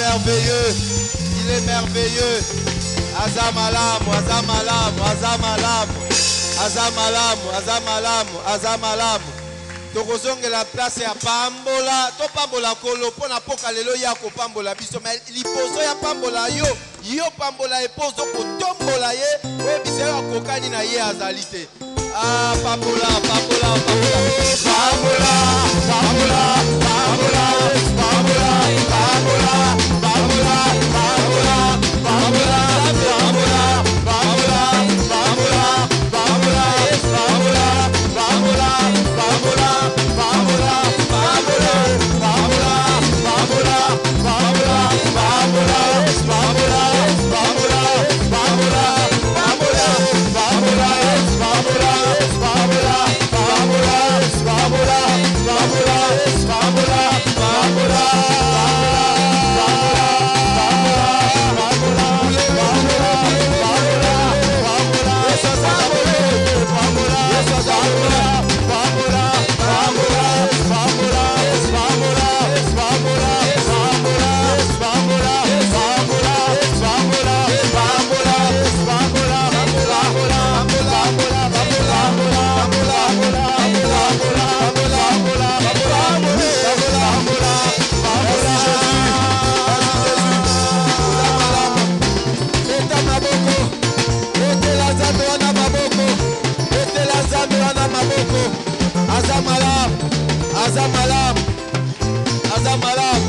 merveilleux, il est merveilleux. Azamalam, Azamalam, Azamalam, Azamalam, Azamalam, Azamalam. Tokozonge la place ya pambola, to pambola kolo pona poka lelo ya ko pambola biso mais liposo ya pambola yo, yo pambola epozo ko tombola ye, we bisera kokani na ye azalite. Ah pambola, pambola, pambola, pambola, pambola, pambola, pambola, pambola, pambola, pambola, pambola, pambola, pambola, pambola, pambola, pambola, pambola, pambola. Azamalam, Azamalam,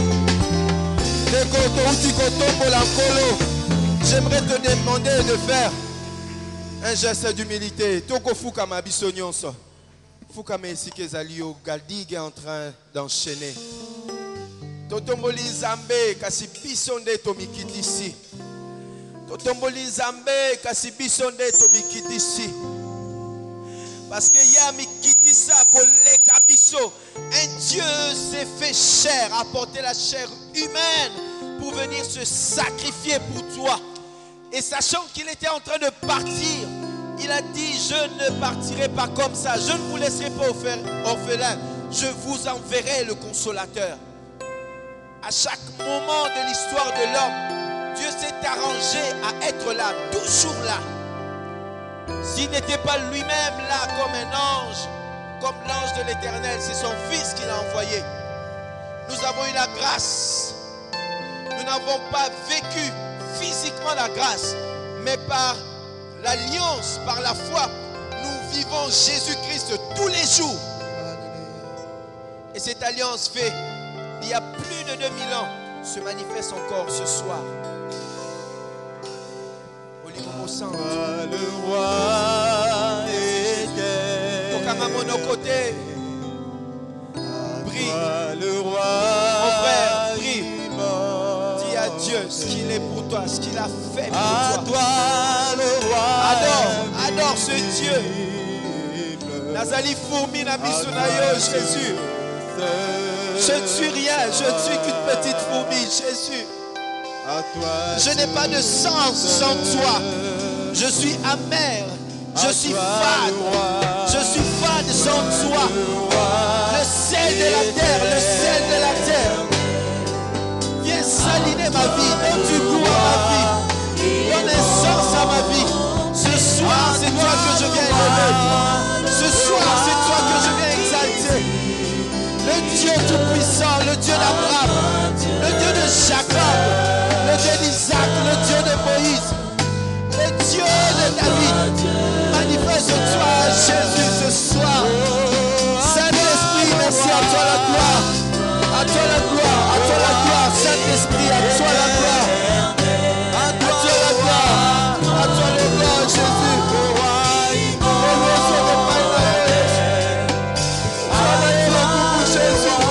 j'aimerais te demander de faire un geste d'humilité. Toko fuka ma bisonyonso. Fuka me isike zalio galdig est en train d'enchaîner. Totomboli Zambé kasi bisonde tomikitisi. Totomboli Zambé kasi bisonde tomikitisi. Parce que Yami Kitissa Koleka Biso, un Dieu s'est fait chair, a porté la chair humaine pour venir se sacrifier pour toi. Et sachant qu'il était en train de partir, il a dit, je ne partirai pas comme ça, je ne vous laisserai pas orphelin, je vous enverrai le consolateur. À chaque moment de l'histoire de l'homme, Dieu s'est arrangé à être là, toujours là. S'il n'était pas lui-même là comme un ange, comme l'ange de l'Éternel, c'est son fils qu'il a envoyé. Nous avons eu la grâce. Nous n'avons pas vécu physiquement la grâce, mais par l'alliance, par la foi, nous vivons Jésus-Christ tous les jours. Et cette alliance fait, il y a plus de 2000 ans, se manifeste encore ce soir. Toi le roi éternel. Ton camarade à nos côtés. Prie. Le roi. Mon frère, prie. Dis à Dieu ce qu'il est pour toi, ce qu'il a fait pour à toi. toi le roi. Adore ce Dieu. Nazali fourmi na bisonayo, Jésus. Je ne suis rien, je ne suis qu'une petite fourmi, Jésus. Je n'ai pas de sens sans toi. Je suis amer. Je suis fade. Je suis fade sans toi. Le sel de la terre, le sel de la terre. Viens saliner ma vie, donne du goût à ma vie. Donne un sens à ma vie. Ce soir, c'est toi que je viens élever. Ce soir, c'est toi que je viens exalter. Le Dieu tout-puissant, le Dieu d'Abraham, le Dieu de Jacob, le Dieu d'Isaac, le Dieu de Moïse, le Dieu de David. Manifeste-toi, Jésus, ce soir. Saint-Esprit, merci à toi la gloire. À toi la gloire, à toi la gloire. Saint-Esprit, à toi la gloire. À toi la gloire. À toi le gloire, Jésus. Jésus.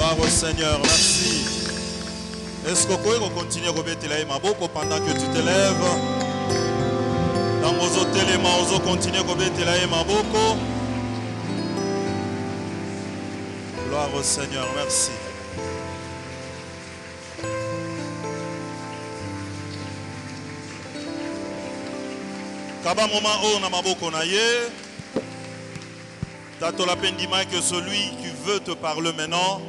Gloire au Seigneur, merci. Est-ce que vous pouvez continuer à remettre maboko pendant que tu te lèves? Dans vos hôtels, vous continuez à remettre maboko. Gloire au Seigneur, merci. Kaba moment où na maboko na ye. Tato la peine d'image que celui qui veut te parler maintenant.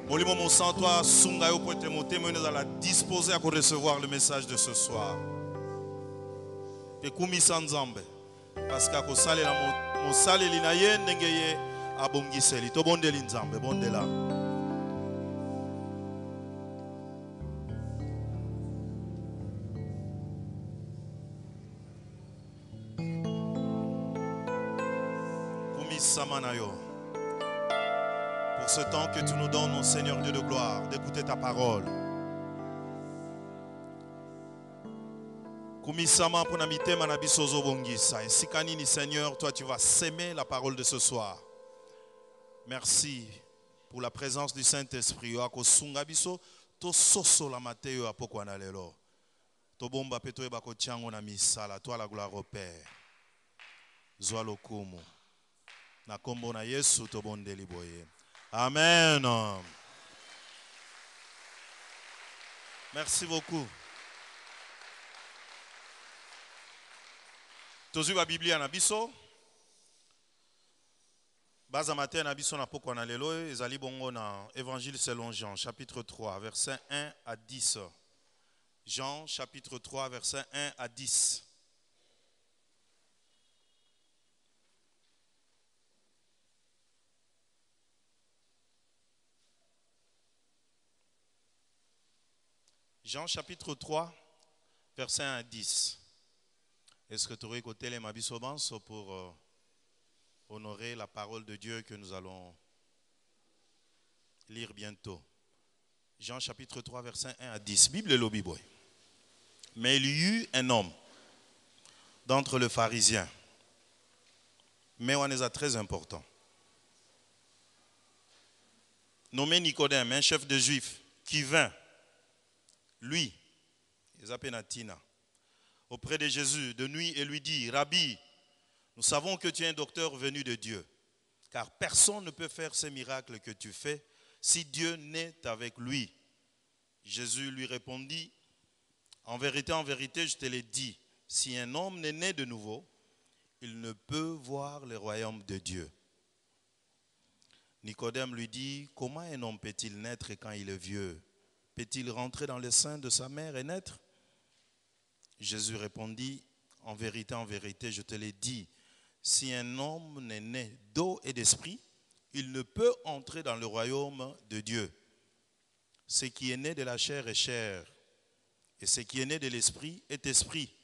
Molimo mon sang toi sunga yo pote monter mais nous allons disposer à recevoir le message de ce soir. Et kumi sanzambe parce qu'à kosale la mo sale linaye ndengeye abongiseli to bondeli nzambe bondela. Kumi samanayo. Pour ce temps que tu nous donnes, mon Seigneur Dieu de gloire, d'écouter ta parole. Kumisama ponamite manabisozo bongisa. Ainsi kanini Seigneur, toi tu vas s'aimer la parole de ce soir. Merci pour la présence du Saint-Esprit. Ako sungabiso to soso la mateo apoko na lelo. To bomba peto e bako tiango na misala. Toi la gloire au Père. Zwa lokumu. Na kombo na Yesu to bondeli boye. Amen. Merci beaucoup. Tozu la Bible na biso. Baza matin na biso na poko na lelo ezali bongo na Évangile selon Jean chapitre 3 verset 1 à 10. Jean chapitre 3 verset 1 à 10. Jean chapitre 3, verset 1 à 10. Est-ce que tu aurais écouté les mabisobans pour honorer la parole de Dieu que nous allons lire bientôt? Jean chapitre 3, verset 1 à 10. Bible et lobby boy. Mais il y eut un homme d'entre les pharisiens. Mais on est très important. Nommé Nicodème, un chef de juifs, qui vint. Lui, ils appellent Tina, auprès de Jésus de nuit et lui dit, Rabbi, nous savons que tu es un docteur venu de Dieu, car personne ne peut faire ces miracles que tu fais si Dieu n'est avec lui. Jésus lui répondit, en vérité, je te l'ai dit, si un homme n'est né de nouveau, il ne peut voir le royaume de Dieu. Nicodème lui dit, comment un homme peut-il naître quand il est vieux? Peut-il rentrer dans le sein de sa mère et naître? Jésus répondit, en vérité, je te l'ai dit, si un homme n'est né d'eau et d'esprit, il ne peut entrer dans le royaume de Dieu. Ce qui est né de la chair est chair, et ce qui est né de l'esprit est esprit.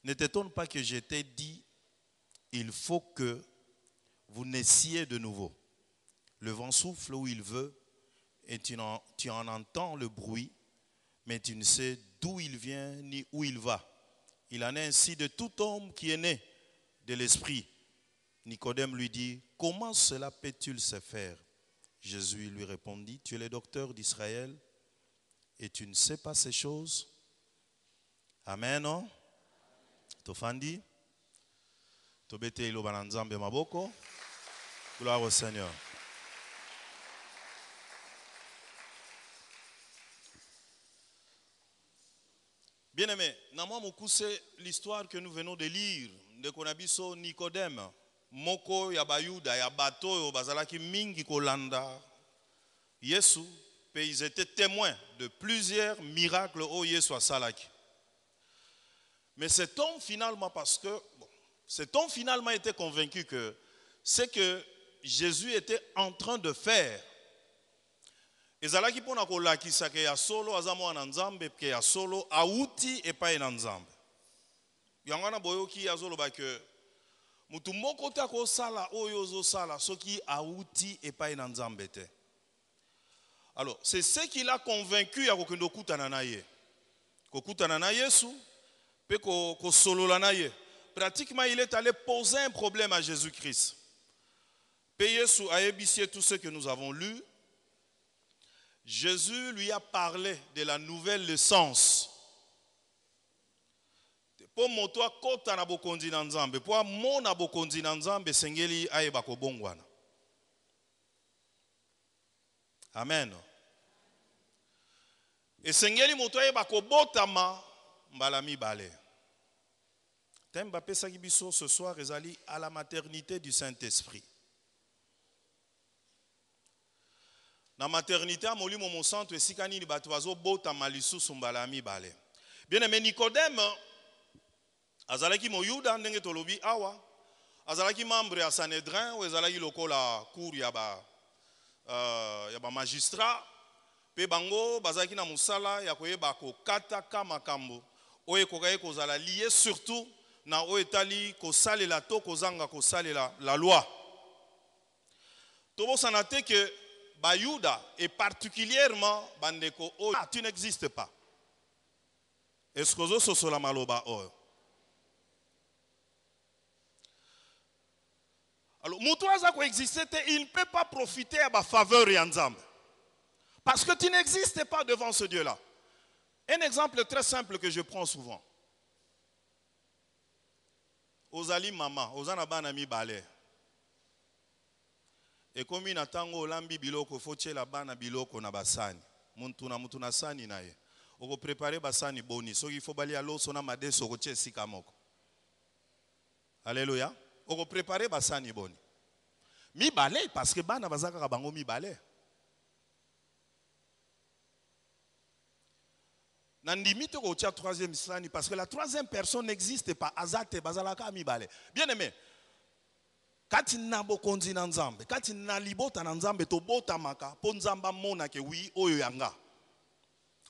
Ne t'étonne pas que je t'ai dit, il faut que vous naissiez de nouveau. Le vent souffle où il veut, et tu en entends le bruit, mais tu ne sais d'où il vient ni où il va. Il en est ainsi de tout homme qui est né de l'esprit. Nicodème lui dit, comment cela peut-il se faire? Jésus lui répondit, tu es le docteur d'Israël et tu ne sais pas ces choses? Amen, non? Tofandi? Tobete ilo bananzambe maboko. Gloire au Seigneur. Bien-aimé, c'est l'histoire que nous venons de lire de Konabiso Nicodème, Moko Yabayuda, Yabato, Bazalaki Mingi Kolanda, Yesu, ils étaient témoins de plusieurs miracles au Yesu à Salaki. Mais cet homme finalement, cet homme finalement était convaincu que ce que Jésus était en train de faire, ezalaki pona kolakisa ke ya solo azamo na nzambe ke ya solo auti epai na nzambe. Yangana boyoki azoloba ke mutu moko ta ko sala oyo zo sala soki auti epai na nzambe te. Alors, c'est ce qui l'a convaincu ya kokendo kutana na ye. Kokutana na Yesu pe ko solola na ye. Pratiquement il est allé poser un problème à Jésus-Christ. Yesu a ébissié tout ce que nous avons lu. Jésus lui a parlé de la nouvelle naissance. Pour moto kota na bokonzi na nzambe, pour mona bokonzi na nzambe sengeli ayeba ko bongwana. Amen. Et sengeli moto ayeba ko botama mbala mibale. Temba pesa kibiso ce soir ezali à la maternité du Saint-Esprit. Na maternité a molimo mon centre esikani ni bato bazo botama lisusu mbala mibale. Bien aimé Nicodème azalaki moyuda ndenge tolobi awa, azalaki membre ya Sanhédrin ou ezalaki lokola cour ya ba magistrat, pe bango bazalaki na musala ya koyeba kokata ka makambo oyo ekokai kozala lié surtout na oyo etali kosalela to kozanga kosalela la loi. Tobosana te que bayuda et particulièrement bandeko oyo tu n'existes pas. Est-ce que ozo sosola maloba oyo? Alors, il ne peut pas profiter à ma faveur et ensemble. Parce que tu n'existes pas devant ce Dieu-là. Un exemple très simple que je prends souvent. Ozali mama, ozana bana mi balé. Et comme il attend olambi biloko, faut la bana biloko na basani. Mutuna sani na ye. Oko préparer basani boni. So il faut bali alo sona made so koche sikamoko. Alléluia. On préparer basani boni. Mi balé parce que bana bazaka bango mi balé. Nandimite ko tia troisième sani parce que la troisième personne n'existe pas. Azate bazalaka mi balé. Bien aimé. Kati na bokonzi na nzambe, kati na libota na nzambe to bota maka po nzamba mona ke wi oyo yanga.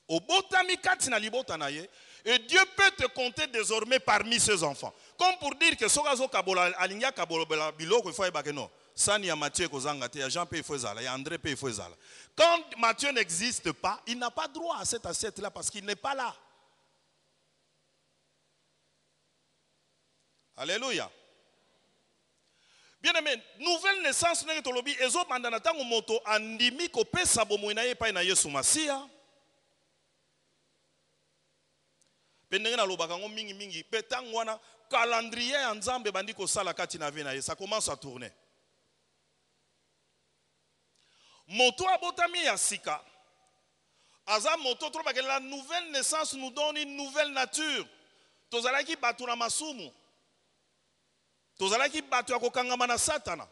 Obota mi kati na libota na ye. Et Dieu peut te compter désormais parmi ses enfants. Comme pour dire que sokazo kabola alinga kabola biloko il faut ebake non. Sani ya Matthieu kozanga te, ya Jean pe ifozala, ya André pe ifozala. Quand Matthieu n'existe pas, il n'a pas droit à cette assiette là parce qu'il n'est pas là. Alléluia. Bien aimé, nouvelle naissance nenge tolobi ezo bandana tango moto andimi ko pesa bomo na ye pa na Yesu Masia. Pendenge na lobaka ngo mingi petango wana calendrier ya nzambe bandi ko sala kati na ve na ye, ça commence à tourner. Moto abotami ya sika. Aza moto troba que la nouvelle naissance nous donne une nouvelle nature. Tozalaki batu na masumu. Tozalaki batu ya kokangama na satana.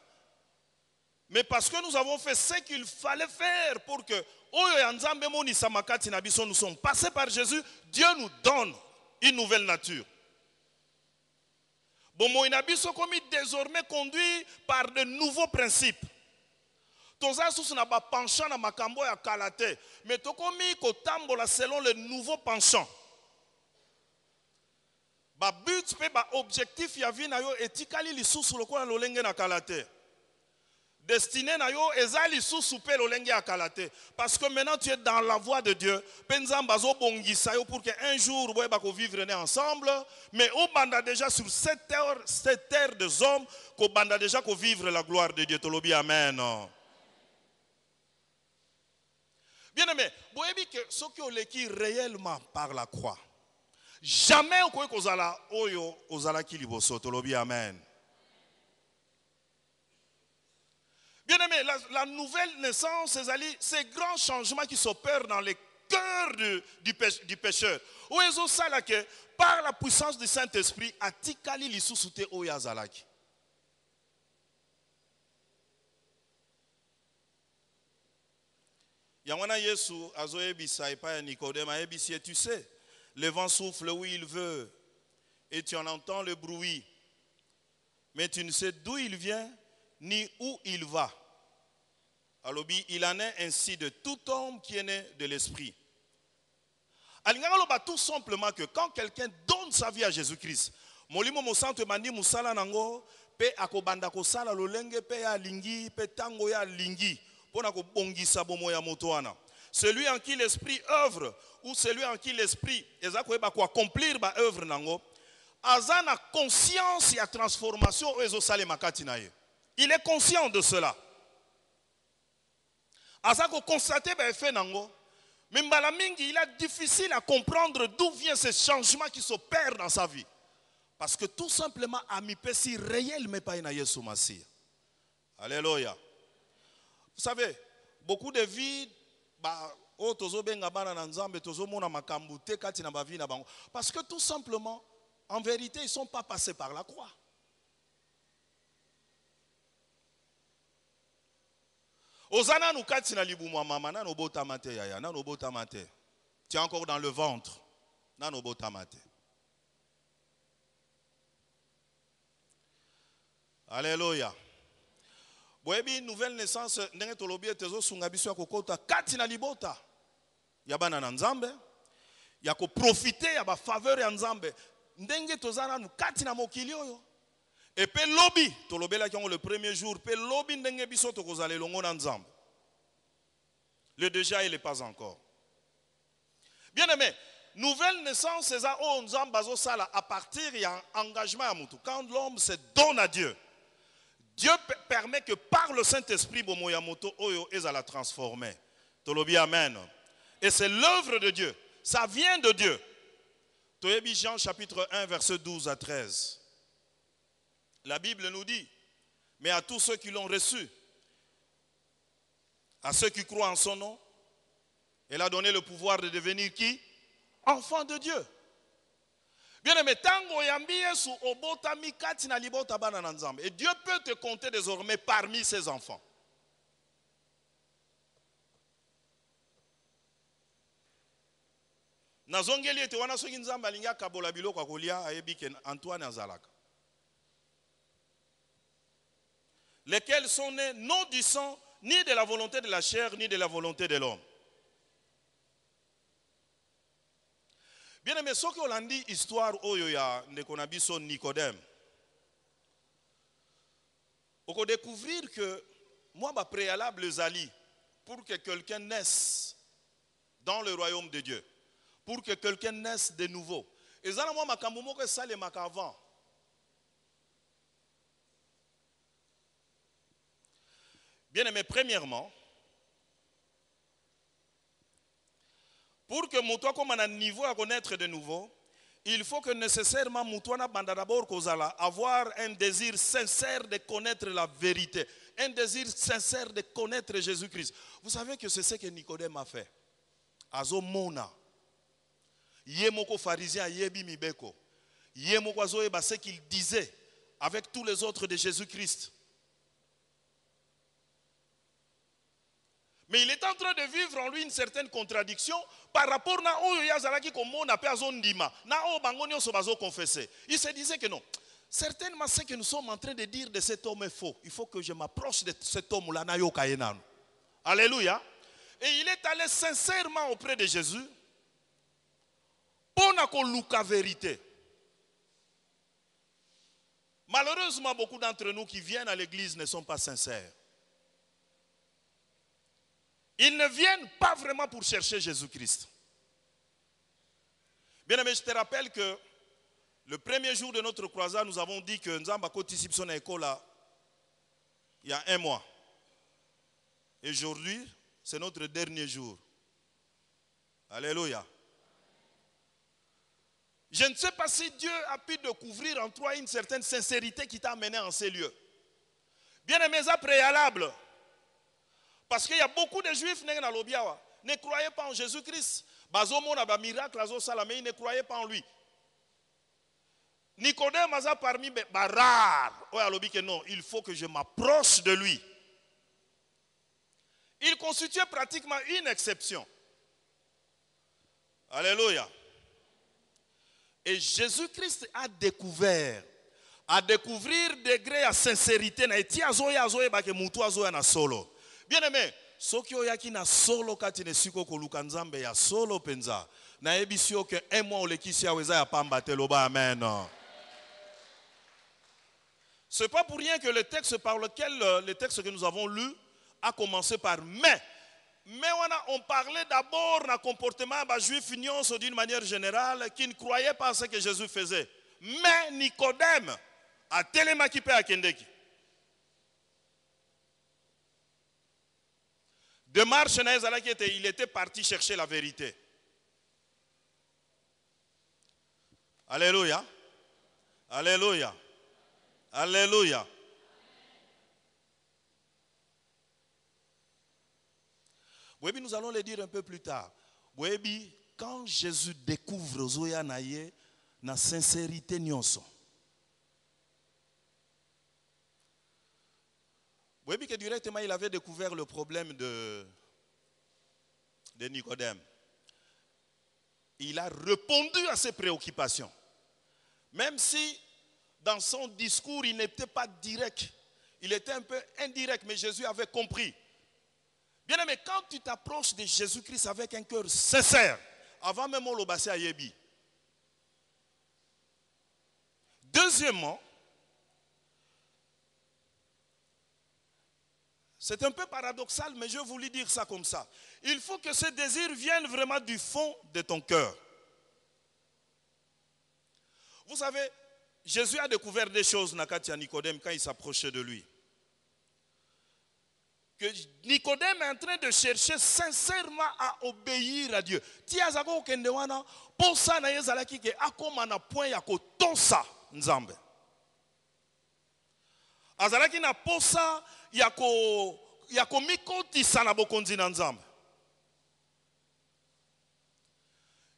Mais parce que nous avons fait ce qu'il fallait faire pour que oyo ya nzambe moni samakati na biso, nous sommes passés par Jésus, Dieu nous donne une nouvelle nature. Bon, moi, inabiso comme désormais conduit par de nouveaux principes. Toza sous na ba penchant na makambo ya kalate, mais to komi ko tambola selon le nouveau penchant. Ba but pe ba objectif ya vie na yo etikali lisusu lokola lolenge na kalate. Destiné na yo ezali lisusu pe lolenge ya kalate. Parce que maintenant tu es dans la voie de Dieu. Penzamba zo bongisa yo pour que un jour boye ba ko vivre ensemble, mais au banda déjà sur cette terre des hommes ko banda déjà ko vivre la gloire de Dieu. Tolobi amen. Bien aimé, boyebi que ce qui on l'écrit réellement par la croix. Jamais on peut kozala oyo ozala ki liboso. Tolobi amen. Bien aimé, la nouvelle naissance, ces grands changements qui s'opèrent dans le cœur du pécheur. Où est-ce ça là que par la puissance du Saint-Esprit, atikali lisusute oyazalaki. Yamana Yesu azoebisa epa Nicodème aebisi, tu sais, le vent souffle où il veut et tu en entends le bruit, mais tu ne sais d'où il vient ni où il va. Alors il en est ainsi de tout homme qui est né de l'esprit. Tout simplement que quand quelqu'un donne sa vie à Jésus-Christ, molimo mosanto mandi musala nango pe akobanda ko sala lolenge pe ya lingi pe tango ya lingi pona ko bongisa bomo ya moto wana. Celui en qui l'esprit œuvre ou celui en qui l'esprit ezako eba ko accomplir ba œuvre nango azana conscience ya transformation ezo sale makati na ye. Il est conscient de cela. À ça qu'on constate, fait nango. Mais Mbalamingi, il est difficile à comprendre d'où vient ce changement qui s'opère dans sa vie. Parce que tout simplement, ami pesi réel, mais pas une Yesu Massia. Alléluia. Vous savez, beaucoup de vies, parce que tout simplement, en vérité, ils ne sont pas passés par la croix. Ozana nous katina libumwa mama na nobota mate yaya na nobota mate. Tu es encore dans le ventre. Na nobota mate. Alléluia. Boebi nouvelle naissance ndenge tolobi tezo sunga biso ya kokota katina libota. Yabana na nzambe. Ya ko profiter ya ba faveur ya nzambe. Ndenge tozana nous katina mokili oyo. Et puis lobby, tolobela ki le premier jour, puis lobby ndenge biso tokozale longo na nzambe. Le déjà il n'est pas encore. Bien aimé, nouvelle naissance c'est ça oh nzambe bazo sala à partir il y a un engagement à mutu. Quand l'homme se donne à Dieu, Dieu permet que par le Saint-Esprit bomo ya moto oyo ezala transformer. Tolobi amen. Et c'est l'œuvre de Dieu. Ça vient de Dieu. Toyebi Jean chapitre 1 verset 12 à 13. La Bible nous dit, mais à tous ceux qui l'ont reçu, à ceux qui croient en son nom, elle a donné le pouvoir de devenir qui? Enfants de Dieu. Bien aimé, tango yambi Yesu obota mikati na libota bana na nzambe. Et Dieu peut te compter désormais parmi ses enfants. Nazongeli ete wana soki nzambe alinga kabola biloko akolia ayebi ke Antoine azalaka. Lesquels sont nés non du sang, ni de la volonté de la chair, ni de la volonté de l'homme. Bien aimé, ce qu'on a dit, histoire oyo ya Nekonabiso Nicodème. On peut découvrir que moi, ma préalable zali, pour que quelqu'un naisse dans le royaume de Dieu, pour que quelqu'un naisse de nouveau. Et ça, moi, ma kamoumo que ça les makavant. Bien aimé, premièrement, pour que Moutoua comme un niveau à connaître de nouveau, il faut que nécessairement Moutoua n'a pas d'abord avoir un désir sincère de connaître la vérité, un désir sincère de connaître Jésus-Christ. Vous savez que c'est ce que Nicodème a fait. Azo mona, yemoko pharisien yebi mibeko, yemoko azoeba ce qu'il disait avec tous les autres de Jésus-Christ. Mais il est en train de vivre en lui une certaine contradiction par rapport à oyo yazalaki komo na pe azondima na o bangonio so bazo confesser. Il se disait que non. Certainement ce que nous sommes en train de dire de cet homme est faux. Il faut que je m'approche de cet homme là na yo kayenano. Alléluia. Et il est allé sincèrement auprès de Jésus pour na ko luka vérité. Malheureusement beaucoup d'entre nous qui viennent à l'église ne sont pas sincères. Ils ne viennent pas vraiment pour chercher Jésus-Christ. Bien aimé, je te rappelle que le premier jour de notre croisade, nous avons dit que Nzamba Kotisipson Ekola il y a 1 mois. Et aujourd'hui, c'est notre dernier jour. Alléluia. Je ne sais pas si Dieu a pu découvrir en toi une certaine sincérité qui t'a amené en ces lieux. Bien aimé, ça préalable. Parce qu'il y a beaucoup de juifs ne croyaient pas en Jésus-Christ. Miracle, mais ils ne croyaient pas en lui. Nicodème a parmi les rares. Non, il faut que je m'approche de lui. Il constituait pratiquement une exception. Alléluia. Et Jésus-Christ a découvert, à découvrir degré à sincérité. Bien aimé, soki oyaki na solo kati ne siko koluka nzambe ya solo penza na ebisio que 1 mois olekisi aweza ya pamba te loba amen. C'est pas pour rien que le texte par lequel le texte que nous avons lu a commencé par mais on parlait d'abord d'un comportement des juifs d'une manière générale qui ne croyaient pas à ce que Jésus faisait. Mais Nicodème a télémaki pe akendeki. Démarche, il était parti chercher la vérité. Alléluia. Alléluia. Alléluia. Oui, nous allons le dire un peu plus tard. Oui, quand Jésus découvre Zoya Naye, na sincérité nyonso. Oui, que directement il avait découvert le problème de Nicodème. Il a répondu à ses préoccupations. Même si dans son discours il n'était pas direct, il était un peu indirect, mais Jésus avait compris. Bien aimé, quand tu t'approches de Jésus-Christ avec un cœur sincère, avant même le basé à Yebi. Deuxièmement, c'est un peu paradoxal, mais je voulais dire ça comme ça. Il faut que ce désir vienne vraiment du fond de ton cœur. Vous savez, Jésus a découvert des choses Nakatia Nicodème quand il s'approchait de lui. Que Nicodème est en train de chercher sincèrement à obéir à Dieu. Tiazako kendewana posa na yezalaki ke akoma na point ya kotosa nzambe. Azalaki na posa ya ko mikotisa na bokonzi na nzambe.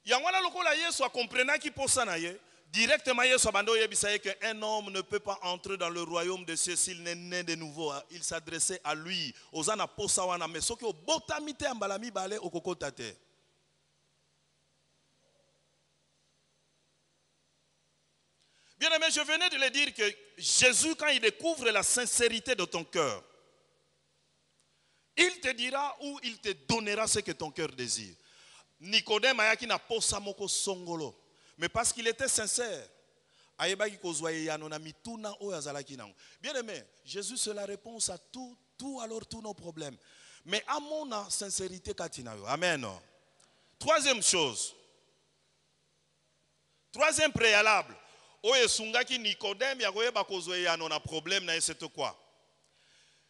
Yangwana lokola Yesu a comprenaki posa na ye. Directement, qu'un homme ne peut pas entrer dans le royaume de Dieu s'il n'est né de nouveau. Il s'adressait à lui. Osana posawana mais ce que botamite ambalami balé au kokotate. Bien aimé, je venais de le dire que Jésus, quand il découvre la sincérité de ton cœur, il te dira ou il te donnera ce que ton cœur désire. Nicodème ayaki na posa moko songolo. Mais parce qu'il était sincère, bien aimé, Jésus c'est la réponse à tous nos problèmes. Mais à mon sincérité, amen. Troisième chose, troisième préalable, Nicodème, c'est quoi?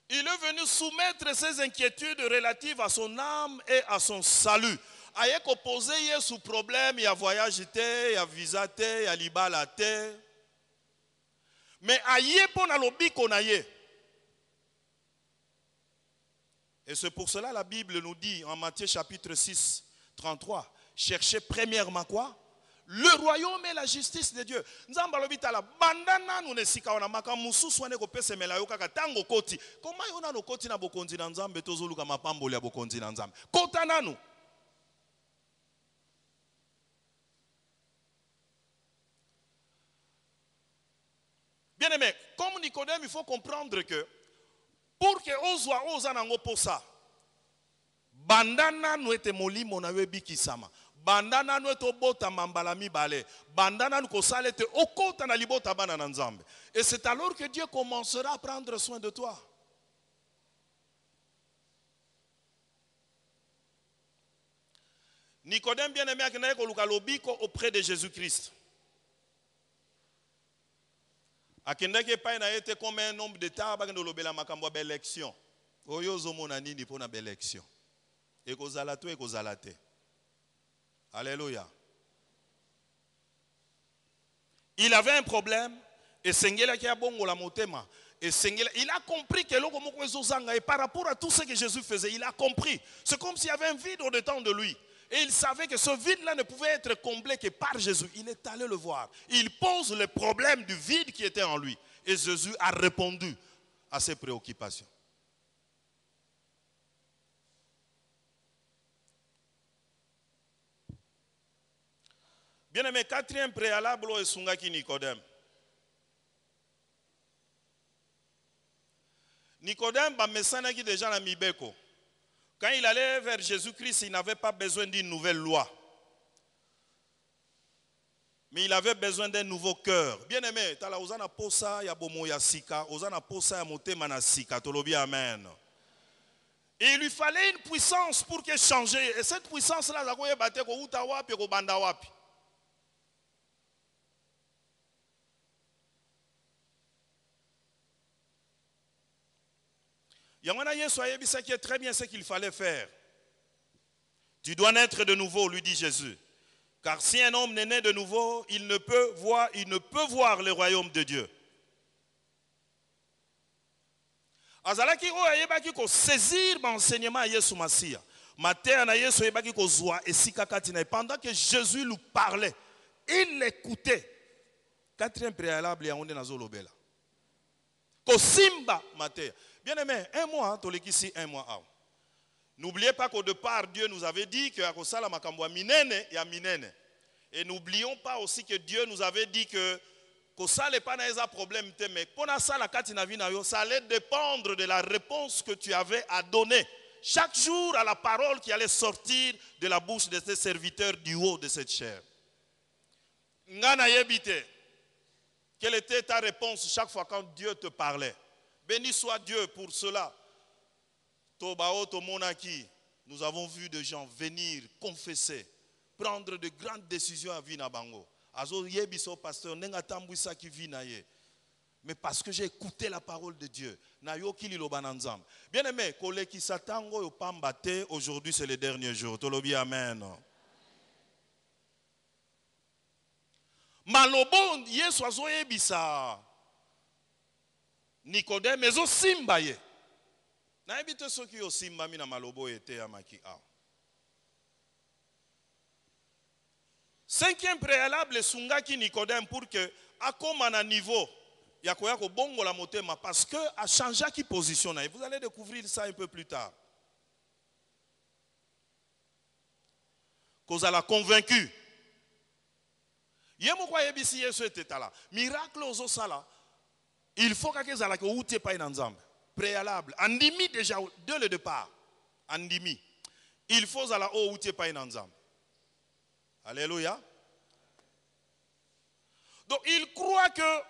Il est venu soumettre ses inquiétudes relatives à son âme et à son salut. Aye ko poser sous problème, il y a voyage, il y a visa, il y a libala. Mais aye pona lobi konaye. Et c'est pour cela la Bible nous dit en Matthieu chapitre 6, 33, cherchez premièrement quoi? Le royaume et la justice de Dieu. Nzamba lobi tala bandana nous ne sika wana makamusu swane ko pese melayo kaka tango koti. Comment yona no koti na bokonzi na nzambe tozoluka mapamboli ya bokonzi na nzambe. Kota nanu. Bien aimé, comme Nicodème, il faut comprendre que pour que ozwa ozanango posa, bandana no ete molimo na webi kisama, bandana no ete obota mambala mibale, bandana no kosala ete okota na libota bana na nzambe. Et c'est alors que Dieu commencera à prendre soin de toi. Nicodème bien aimé akinaye koluka lobiko auprès de Jésus-Christ. Akendeke pa na été comme un nombre de temps bakendo lobela makambo ba élection. Oyo zomona nini pona ba élection. E kozala to e kozala te. Alléluia. Il avait un problème et sengela ki abongo la motema et sengela il a compris que loko moko ezozanga et par rapport à tout ce que Jésus faisait, il a compris. C'est comme s'il y avait un vide au-dedans de lui. Et il savait que ce vide-là ne pouvait être comblé que par Jésus. Il est allé le voir. Il pose le problème du vide qui était en lui. Et Jésus a répondu à ses préoccupations. Bien aimé, quatrième préalable est Sungaki Nicodème. Nicodème, qui déjà na mibeko. Quand il allait vers Jésus-Christ, il n'avait pas besoin d'une nouvelle loi. Mais il avait besoin d'un nouveau cœur. Bien aimé, tala ozana posa ya bomo ya sika, ozana posa ya motema na sika, tolobi amen. Et il lui fallait une puissance pour qu'il change. Et cette puissance-là, zakoye bate ko uta wapi ko banda wapi. Yangwana Yesu ayebisa qui est très bien ce qu'il fallait faire. Tu dois naître de nouveau, lui dit Jésus. Car si un homme n'est né de nouveau, il ne peut voir le royaume de Dieu. Azalaki o ayebaki ko saisir l'enseignement à Yesu Masia. Matin na Yesu ayebaki ko zwa esika katina. Pendant que Jésus lui parlait, il l'écoutait. Quatrième préalable ya onde nazolobela. Ko simba Matthieu. Bien aimé, un mois tolekisi un mois out. N'oubliez pas qu'au départ, Dieu nous avait dit que akosala makambo minene ya minene. Et n'oublions pas aussi que Dieu nous avait dit que ça n'est pas un problème, mais ça allait dépendre de la réponse que tu avais à donner. Chaque jour à la parole qui allait sortir de la bouche de tes serviteurs du haut de cette chair. Ngana yebite. Quelle était ta réponse chaque fois quand Dieu te parlait? Béni soit Dieu pour cela. Tobao Tomonaki, nous avons vu des gens venir confesser, prendre de grandes décisions à Vinabango. Azo yebiso pasteur nenga tambwisa ki vinaye. Mais parce que j'ai écouté la parole de Dieu, na yoki liloba na nzambe. Bien aimé, koleki satango yo pambate, aujourd'hui c'est le dernier jour. Tolobi amen. Malobon Yesu azo yebisa Nicodème ezo simba ye. Na ebite soki yo simba mi na malobo ete ya maki a. Cinquième préalable sungaki Nicodème pour que akoma na niveau ya koya ko bongo la motema parce que a changé qui position na. Vous allez découvrir ça un peu plus tard. Cause l'a convaincu. Yemo kwa yebisi Yesu etetala. Miracle ozo sala. Il faut que zala ko outie pa inanzambe. Préalable. Andimi déjà dès le départ. Andimi. Il faut zala o outie pa inanzambe. Alléluia. Donc il croit que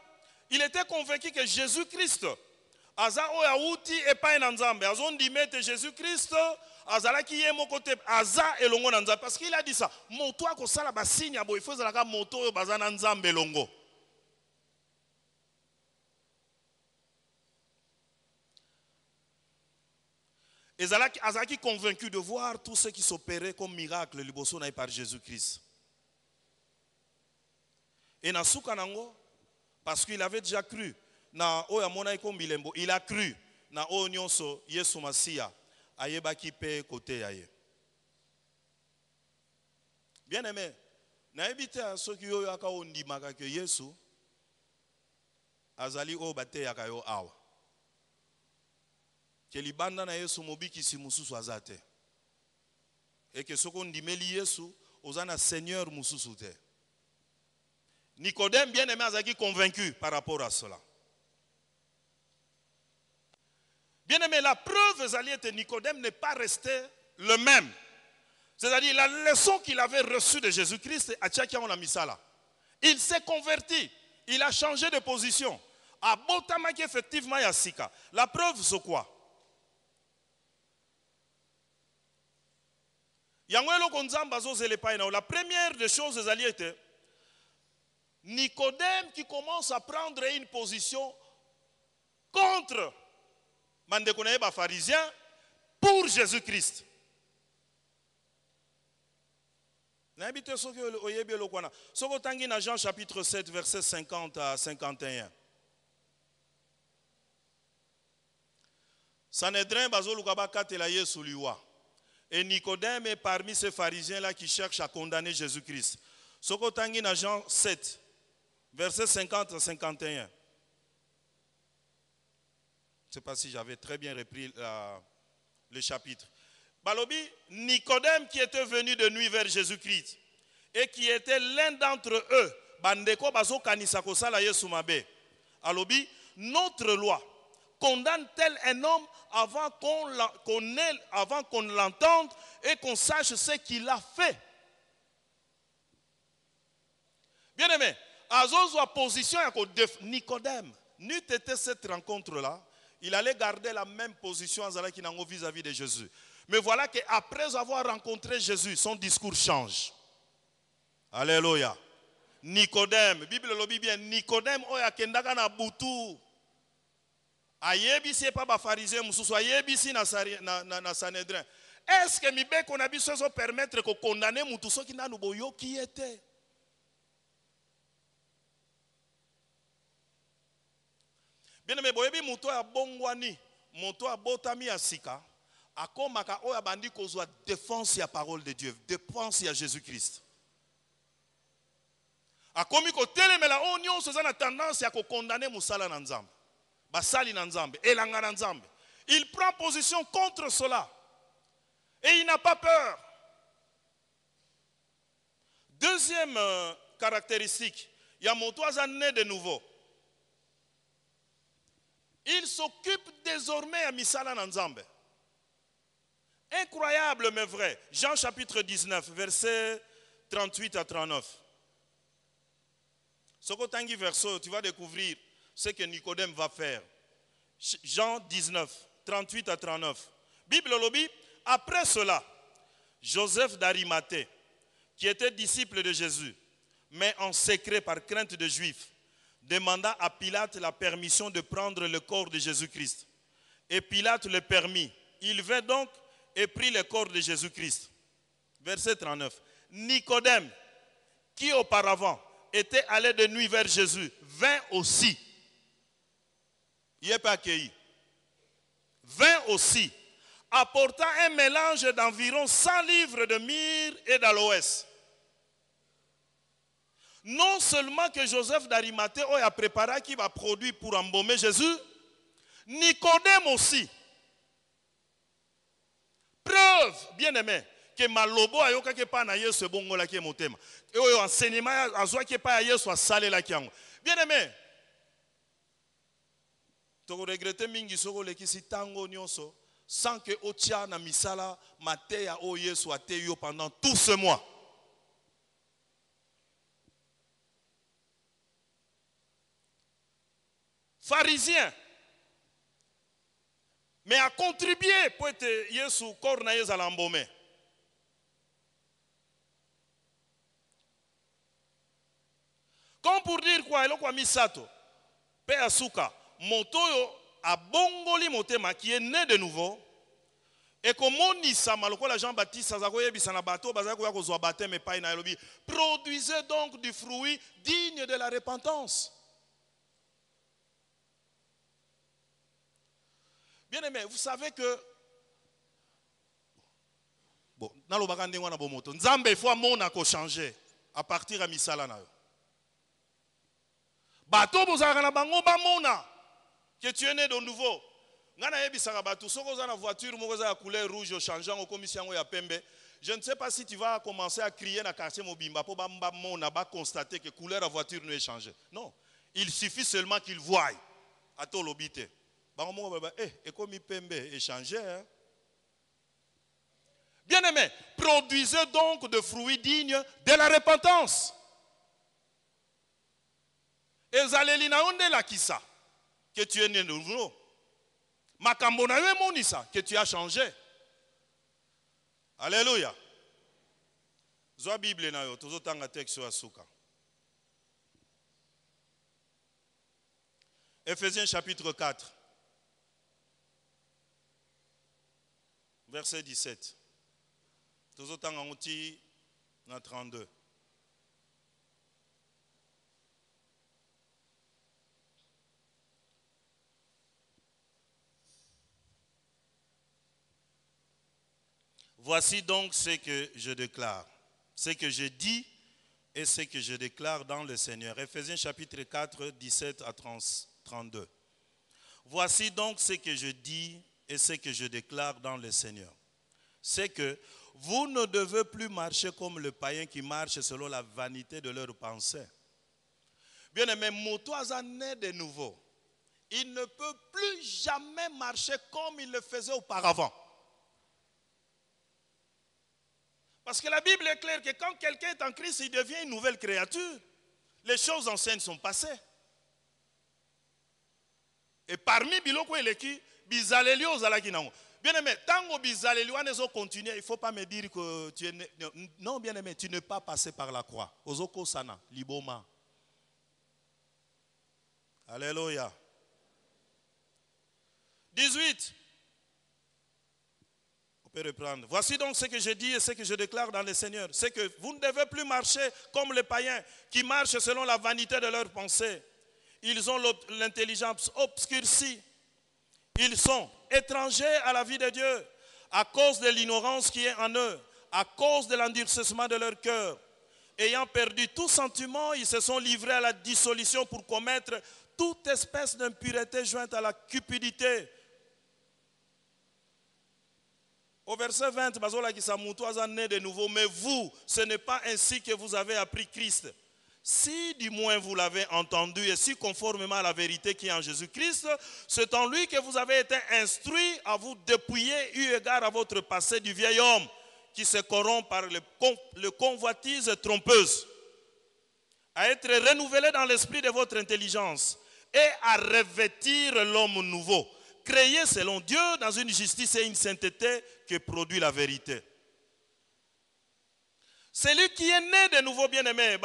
il était convaincu que Jésus-Christ aza o yaouti et pas inanzambe. Azon dimete Jésus-Christ azala ki yemo kote aza elongo nanzambe parce qu'il a dit ça. Moto ko sala ba signe bo il faut zala ka moto yo bazana nzambe elongo. Azaki convaincu de voir tout ce qui s'opérait comme miracle liboso na par Jésus-Christ. Et na suka nango parce qu'il avait déjà cru na oya mona iko milembo, il a cru na o nyonso Yesu Masia ayebaki pe côté yaye. Bien aimé, na ebita soki yo aka ondimaka ke Yesu azali o bate yakayo awa. Que libanda na Yesu mobiki si mususu azate. Et que soko ndimeli Yesu ozana Seigneur mususu te. Nicodème bien aimé azaki convaincu par rapport à cela. Bien aimé, la preuve que Nicodème n'est pas resté le même. C'est-à-dire la leçon qu'il avait reçue de Jésus-Christ à Tchakia on a mis ça là. Il s'est converti, il a changé de position. À Botamaki effectivement Yassika. La preuve c'est quoi? La première des choses était Nicodème qui commence à prendre une position contre les pharisiens pour Jésus-Christ. Dans Jean chapitre 7, verset 50 à 51. Sanhédrin bazoluka katela Yesu liwa. Et Nicodème est parmi ces pharisiens-là qui cherchent à condamner Jésus-Christ. Sokotangi na Jean 7, verset 50 à 51. Je ne sais pas si j'avais très bien repris le chapitre. Balobi, Nicodème qui était venu de nuit vers Jésus-Christ et qui était l'un d'entre eux, Bandeko bazo kanisa kosala Yesu mabe. Alobi, notre loi condamne tel un homme avant qu'on l'entende et qu'on sache ce qu'il a fait. Bien aimé, Azozo a position à Nicodème. N'eût été cette rencontre-là, il allait garder la même position vis-à-vis de Jésus. Mais voilà qu'après avoir rencontré Jésus, son discours change. Alléluia. Nicodème, Bible le dit bien, Nicodème oya kendaka na butu. ayebisi pas ba pharisien mususu ayebisi na Sanhédrin. Est-ce que mibeko na biso zo permettre ko condamner mutu soki nanu boyoki ete? Bien aimé, boyebi mutu ya bongwani, mutu ya botami ya sika, akomaka oya bandi kozwa défense ya parole de Dieu, défense ya Jésus-Christ. Akomi ko telemela o nyonso za na tendance ya ko condamner musala na Nzambe. Basali na Nzambe, elanga na Nzambe. Il prend position contre cela. Et il n'a pas peur. Deuxième caractéristique, il y a mon toit né de nouveau. Il s'occupe désormais à Misala Nanzambe. Incroyable mais vrai. Jean chapitre 19, versets 38 à 39. Sokotangi verso, tu vas découvrir ce que Nicodème va faire. Jean 19, 38 à 39. Bible lobby. Après cela, Joseph d'Arimathée, qui était disciple de Jésus, mais en secret par crainte des Juifs, demanda à Pilate la permission de prendre le corps de Jésus-Christ. Et Pilate le permit. Il vint donc et prit le corps de Jésus-Christ. Verset 39. Nicodème, qui auparavant était allé de nuit vers Jésus, vint aussi. Il n'est pas accueilli. Vint aussi, apportant un mélange d'environ 100 livres de myrrhe et d'aloès. Non seulement que Joseph d'Arimathée a préparé qui va produire pour embaumer Jésus, Nicodème aussi. Preuve, bien aimé, que malobo ayoka ke pa na Yesu bongo la ki motema. Et oyo enseignement azwa ke pa Yesu asale la ki yango. Bien aimé, to regrette mingi soko lekisi tango nyonso sans que otia na misala mateya o Yesu ateyo pendant tout ce mois. Pharisien, mais a contribué pour être Yesu corps na Yesu alambomé. Comme pour dire quoi, il a mis sato, pe asuka, motoyo a bongoli motema qui est né de nouveau. Et comme on y sa la Jean-Baptiste, produisez donc du fruit digne de la repentance. Bien aimé, vous savez que bon, dans le bagande wana bomoto, Nzambe faut mona ko changer à partir à misala na yo. Bato bozaka na bango ba mona que tu es né de nouveau. Ngana yebisaka bato soko za na voiture moko za couleur rouge au changeant au commission ya pembe. Je ne sais pas si tu vas commencer à crier dans quartier Mobimba pour ba mona ba constater que couleur à voiture ne est changée. Non, il suffit seulement qu'il voie à to lobité. Bien aimé, produisez donc de fruits dignes de la repentance. Et zalelina onde la kisa que tu es né de nouveau. Makambo na yo monisa que tu as changé. Alléluia. Zoa Bible na yo tozotanga texte ya suka. Ephésiens chapitre 4. Verset 17. Tozotanga ngoti na 32. Voici donc ce que je déclare, ce que je dis et ce que je déclare dans le Seigneur. Ephésiens chapitre 4, 17 à 32. Voici donc ce que je dis et ce que je déclare dans le Seigneur. C'est que vous ne devez plus marcher comme le païen qui marche selon la vanité de leurs pensées. Bien aimé, Motoaza né de nouveau. Il ne peut plus jamais marcher comme il le faisait auparavant. Parce que la Bible est claire que quand quelqu'un est en Christ, il devient une nouvelle créature. Les choses anciennes sont passées. Et parmi biloko eleki, bizaleli ozalaki nango. Bien aimé, tango bizaleli wana ezo continuer, il ne faut pas me dire que tu es non, bien aimé, tu n'es pas passé par la croix. Ozoko sana, liboma. Alléluia. 18. On peut reprendre. Voici donc ce que je dis et ce que je déclare dans le Seigneur. C'est que vous ne devez plus marcher comme les païens qui marchent selon la vanité de leurs pensées. Ils ont l'intelligence obscurcie. Ils sont étrangers à la vie de Dieu à cause de l'ignorance qui est en eux, à cause de l'endurcissement de leur cœur. Ayant perdu tout sentiment, ils se sont livrés à la dissolution pour commettre toute espèce d'impureté jointe à la cupidité. Au verset 20, né de nouveau, mais vous, ce n'est pas ainsi que vous avez appris Christ. Si du moins vous l'avez entendu et si conformément à la vérité qui est en Jésus-Christ, c'est en lui que vous avez été instruits à vous dépouiller eu égard à votre passé du vieil homme qui se corrompt par le convoitise trompeuse, à être renouvelé dans l'esprit de votre intelligence et à revêtir l'homme nouveau, créé selon Dieu dans une justice et une sainteté que produit la vérité. Celui qui est né de nouveau, bien-aimé,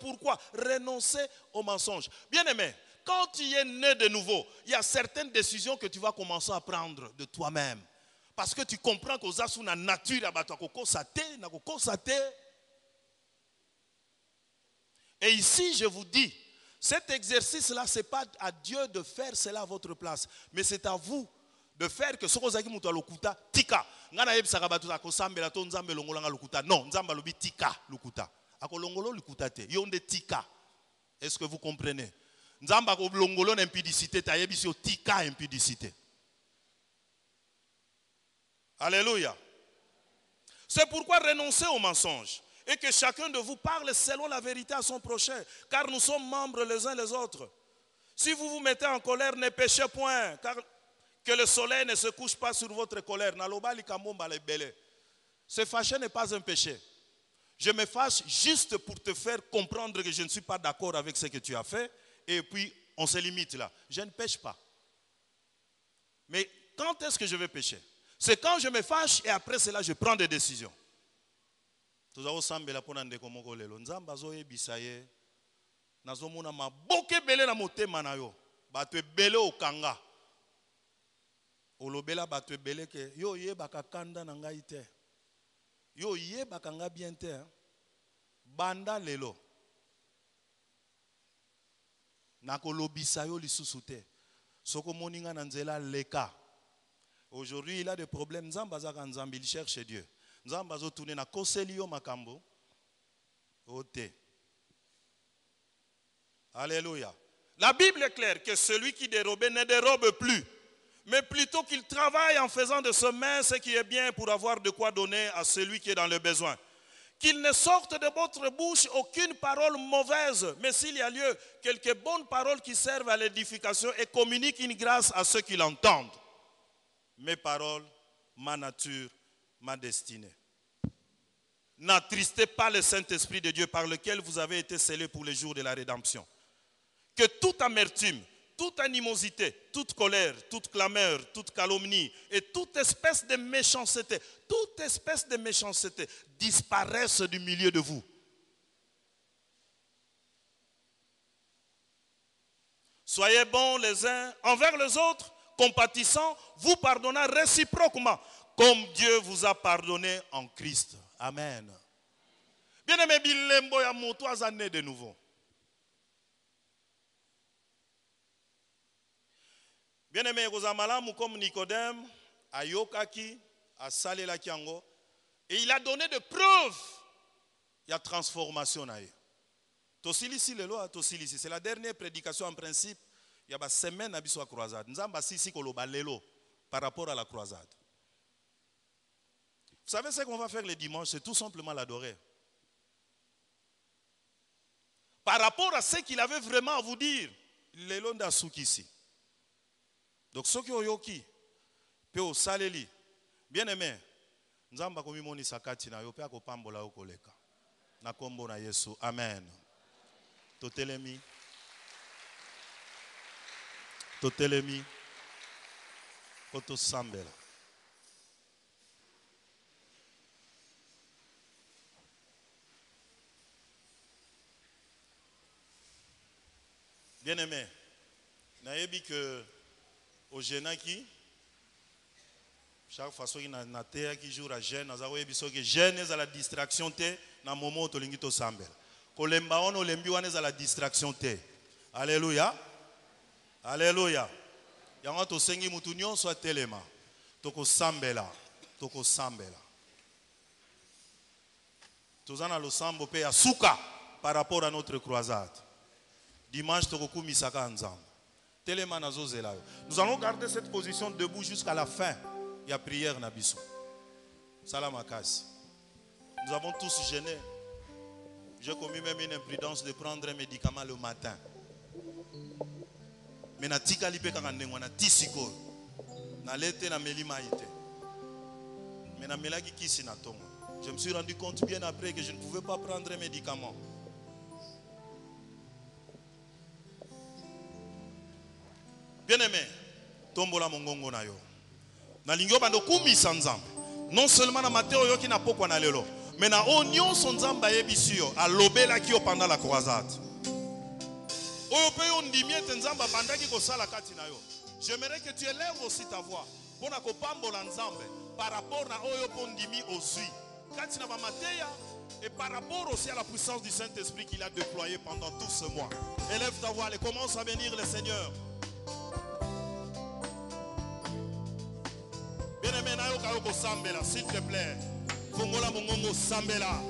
pourquoi? Renoncer au mensonge. Bien-aimé, quand tu es né de nouveau, il y a certaines décisions que tu vas commencer à prendre de toi-même. Parce que tu comprends que ça la nature, et ici, je vous dis, cet exercice-là, ce n'est pas à Dieu de faire cela à votre place, mais c'est à vous de faire que ce que vous avez dit, tika. Non, nzamba lobi tika lukuta. Akolongolo lukuta te. Yonde tika. Est-ce que vous comprenez? Nzamba ko longolo n'impudicité ta yebisi tika impudicité. Alléluia. C'est pourquoi renoncer au mensonge et que chacun de vous parle selon la vérité à son prochain, car nous sommes membres les uns les autres. Si vous vous mettez en colère, ne péchez point, car que le soleil ne se couche pas sur votre colère. Se fâcher n'est pas un péché. Je me fâche juste pour te faire comprendre que je ne suis pas d'accord avec ce que tu as fait, et puis on se limite là. Je ne pêche pas. Mais quand est-ce que je vais pécher? C'est quand je me fâche et après cela je prends des décisions. Olobela batwe bele ke yo ye bakakanda na ngai te. Yo ye bakanga bien te. Banda lelo. Nakolobisa yo lisusu te. Soko moninga na nzela leka. Aujourd'hui, il a des problèmes. Nzamba zaka nzambi, il cherche Dieu. Nzamba zo tourner na koseli yo makambo. Ote. Alléluia. La Bible est claire que celui qui dérobe ne dérobe plus, mais plutôt qu'il travaille en faisant de ce main ce qui est bien pour avoir de quoi donner à celui qui est dans le besoin. Qu'il ne sorte de votre bouche aucune parole mauvaise, mais s'il y a lieu, quelques bonnes paroles qui servent à l'édification et communiquent une grâce à ceux qui l'entendent. Mes paroles, ma nature, ma destinée. N'attristez pas le Saint-Esprit de Dieu par lequel vous avez été scellés pour le jour de la rédemption. Que toute amertume, toute animosité, toute colère, toute clameur, toute calomnie et toute espèce de méchanceté disparaissent du milieu de vous. Soyez bons les uns envers les autres, compatissants, vous pardonnant réciproquement, comme Dieu vous a pardonné en Christ. Amen. Bien-aimé, bilembo ya moto azane de nouveau. Bien-aimé, Rosamalamu comme Nicodème, Ayokaki, a Salela Kiango, et il a donné des preuves. Il y a transformation. Tosilisi le loi, tosilisi. C'est la dernière prédication en principe. Il y a une semaine à la croisade. Nous avons ici par rapport à la croisade. Vous savez ce qu'on va faire le dimanche? C'est tout simplement l'adorer. Par rapport à ce qu'il avait vraiment à vous dire, le londa ici. Donc, ceux qui ont yoki, peu saleli, bien aimé, nzamba komi moni sakati na yope akopambola okoleka. Na kombo na Yesu. Amen. Totelemi. Totelemi. Koto sambela. Bien aimé, nayebi que Au Génaki, chaque fois qu'il y a un terre qui joue à Gênes, nous avons dit que Gênes est à la distraction, dans le moment où tu es sambel. Kolemba on olembi wana est à la distraction. Alléluia. Alléluia. Yango to sengi mutu nyonso atelema. Toko sambela. Toko sambela. Tozana lo sambo pe ya suka par rapport à notre croisade. Dimanche toko kumisaka nzambe. Telema nazo zela. Nous allons garder cette position debout jusqu'à la fin. Il y a prière na biso. Salam akasi. Nous avons tous jeûné. J'ai commis même une imprudence de prendre un médicament le matin. Mais na tika lipe kaka ndengwa na tisiko. Na lete na melima ite. Mais na melaki kisi na tongo. Je me suis rendu compte bien après que je ne pouvais pas prendre un médicament. Bien aimé, tombola mongongo na yo. Na lingyo bando kumisa nzambe. Non seulement na mateo yo ki na pokwa na lelo, mais na onyon son nzamba yebisi yo alobela ki yo pendant la croisade. Oyo pe yo ndimie te nzamba bandaki ko sala kati na yo. J'aimerais que tu élèves aussi ta voix pour na ko pambola nzambe par rapport na oyo pondimi ozui. Kati na ba mateya et par rapport aussi à la puissance du Saint-Esprit qu'il a déployé pendant tout ce mois. Élève ta voix et commence à bénir le Seigneur. Bien-aimé, na yo ka yo ko sambela, s'il te plaît. Fongola mongongo sambela.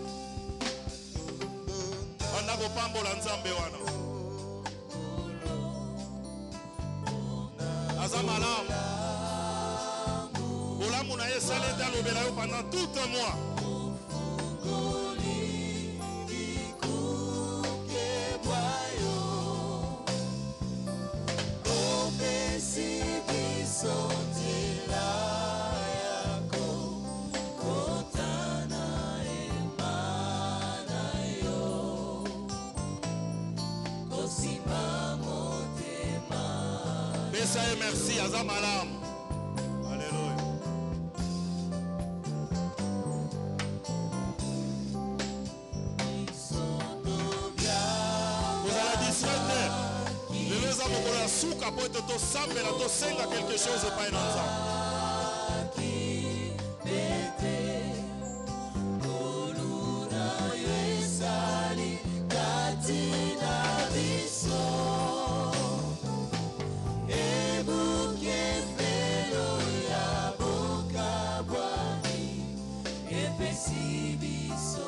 Banda ko pambola nzambe wana. Azamalam. Olamu na ye saleta lobela yo pendant tout un mois. Et merci, Azamalam. Alléluia. Vous allez distraire. Le les hommes pour la souka pour être tout sambe la tout senga quelque chose pas ensemble. So